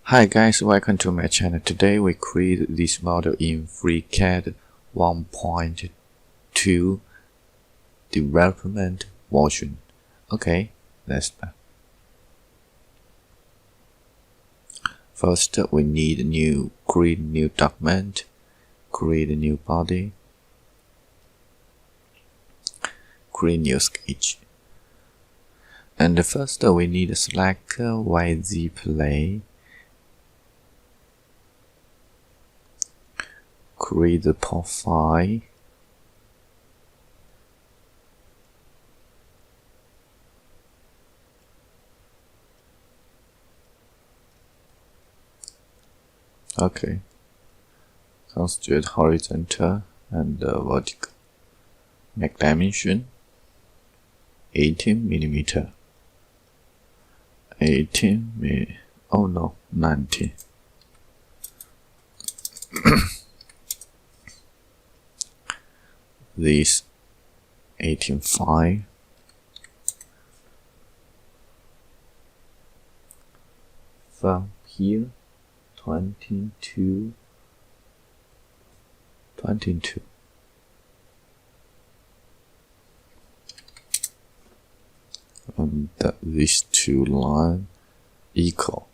Hi guys, welcome to my channel. Today we create this model in FreeCAD 1.2 development version. Okay, let's start. First, we need create new document, create a new body, create new sketch. And first, we need to select YZ plane. Create the profile. Okay. Constitute horizontal and vertical. Make dimension 18 millimeter. 19. This 18.5. From here 22. And these two lines equal.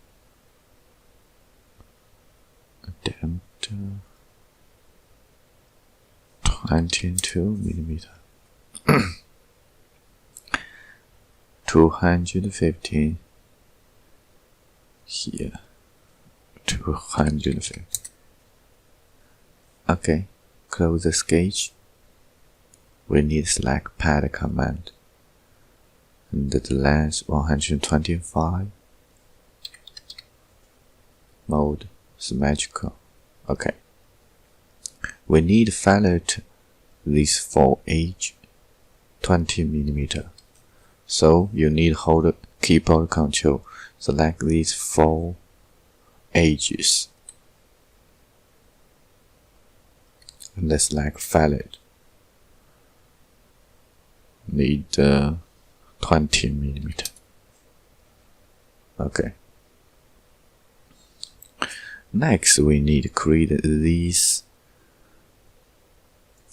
Diameter 22 millimeter. 215 here. 250. Okay, close the sketch. We need select pad command. And the length 125. Mode symmetrical. Okay. We need fillet this for edge 20 millimeter. So you need hold keyboard control. Select these 4 edges. And let's select fillet. Need 20 millimeter. Okay. Next, we need to create this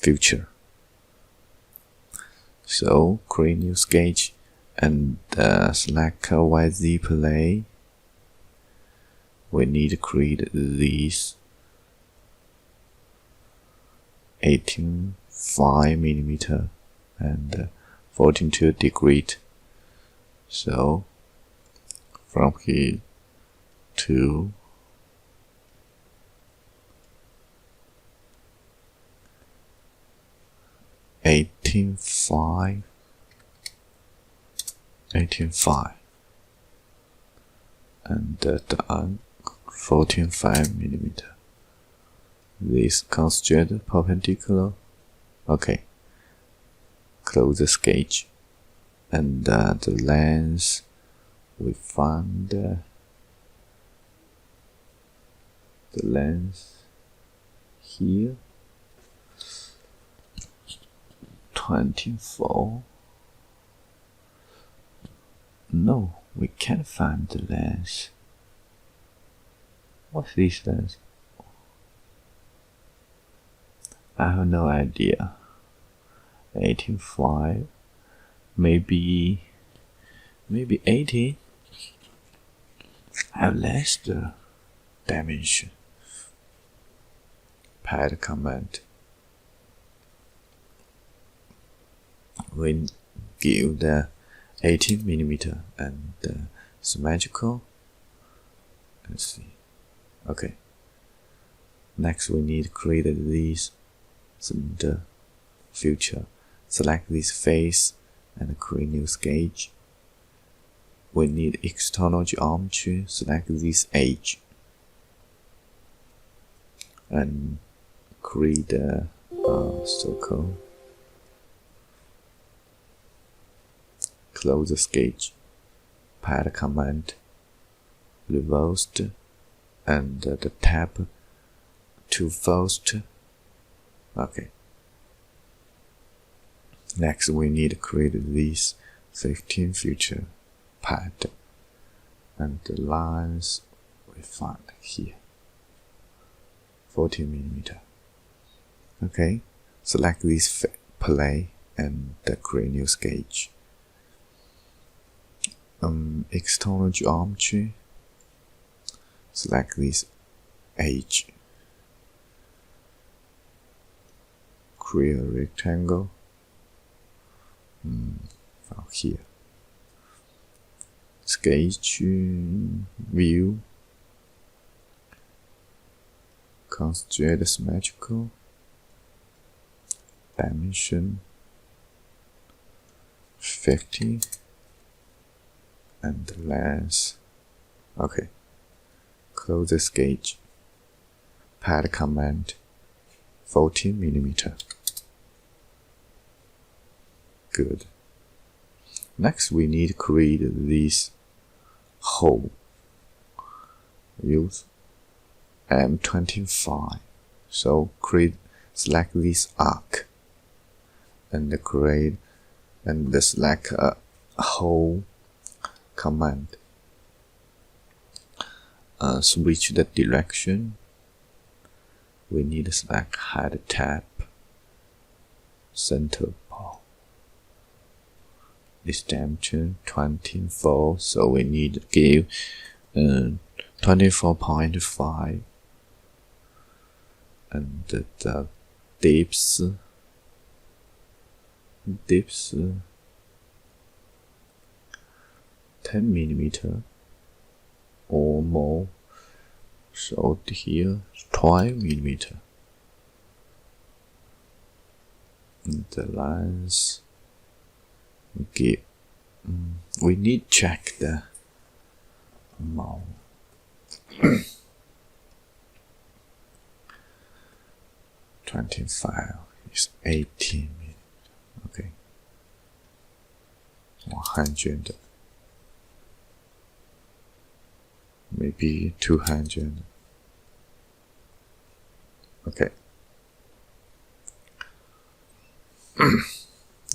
feature. So create new sketch and select YZ plane. We need to create this 18.5 millimeter and 42 degrees. So from here to 18.5 and down 14.5 millimeter. This constitute perpendicular. Okay. Close the sketch and the length we find the length here 24. No, we can't find the length. What's this length? I have no idea. 18.5, maybe 80. I have less the dimension. Pad command. We give the 18 millimeter and symmetrical. Let's see. Okay. Next, we need to create this cylinder feature. Select this face and create new sketch. We need external geometry. Select this edge and create a circle. Close the sketch. Pad command. Reversed and the tab to first. Okay. Next, we need to create this 15 feature pad and the lines we we find here 14mm. Okay, select this plane and create new sketch. External geometry, select this edge, create a rectangle from here. Sketch view, constraint symmetrical, dimension 50, and length. Okay, close the sketch. Pad command 14mm. Good. Next, we need to create this hole. Use M25. So select this arc and select a hole command. Switch the direction. We need to select head tab, center ball. This dimension 24, so we need to give 24.5, and the depth 10mm or more. So here 12mm. And the lines give. We need to check the amount. 25 is 18mm. Okay. 100. Maybe 200. Okay.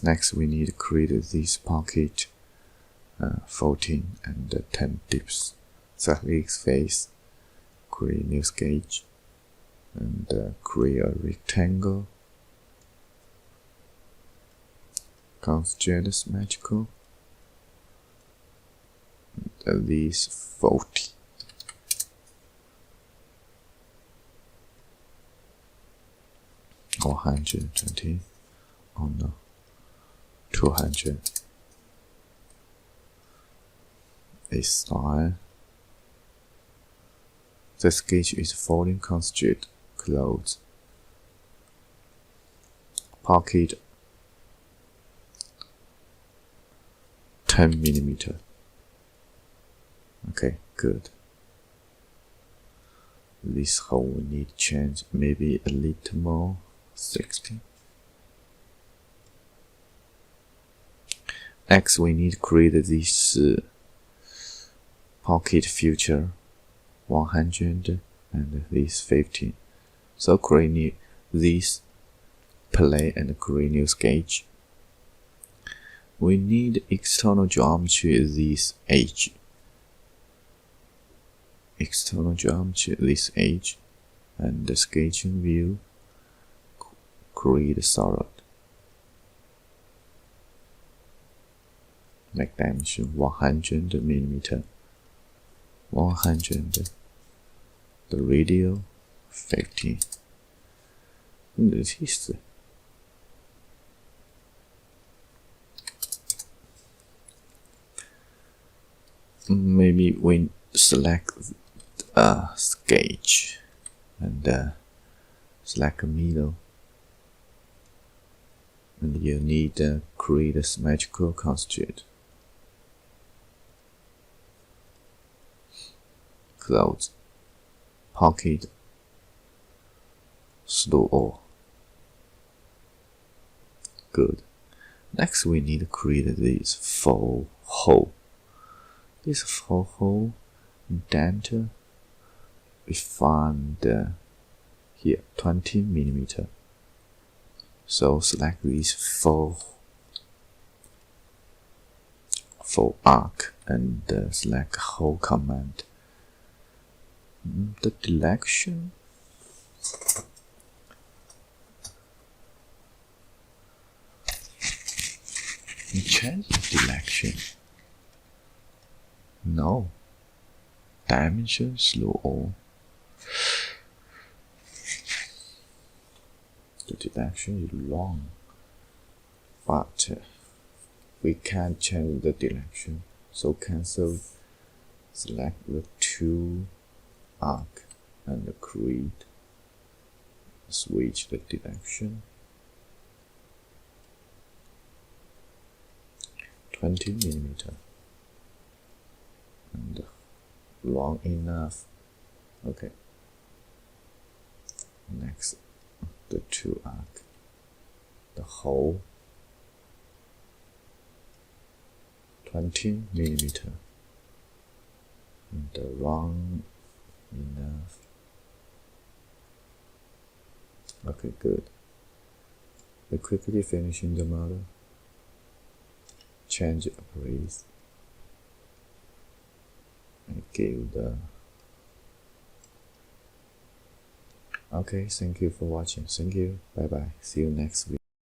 Next, we need to create this pocket 14 and 10 dips. Select X face, create new sketch, and create a rectangle. Constraint symmetrical. And this 40. Or 120. Oh no. 200. A style. The sketch is falling constraint. Close. Pocket 10mm. Okay, good. This hole we need to change maybe a little more, 60. Next, we need to create this pocket feature 100 and this 50. So create this plane and create new sketch. We need external geometry this edge. External geometry this edge, and the sketching view, create solid. Make dimension 100mm. 100. The radius 50. This is maybe we select a sketch and select a middle, and you need to create a symmetrical constraint. Close. Pocket. Slow all. Good. Next, we need to create this full hole. This full hole dent we find here 20mm. So select this full arc and select hole command. The direction. Change the direction. No. Dimension slow all. The direction is wrong. But we can't change the direction. So cancel. Select the two arc and create. Switch the direction. 20 millimeter. And long enough. Okay. Next, the two arc. The hole. 20 millimeter. And the long enough. Okay, good. We quickly finishing the model. Change place. And give the. Okay, thank you for watching. Thank you. Bye bye. See you next week.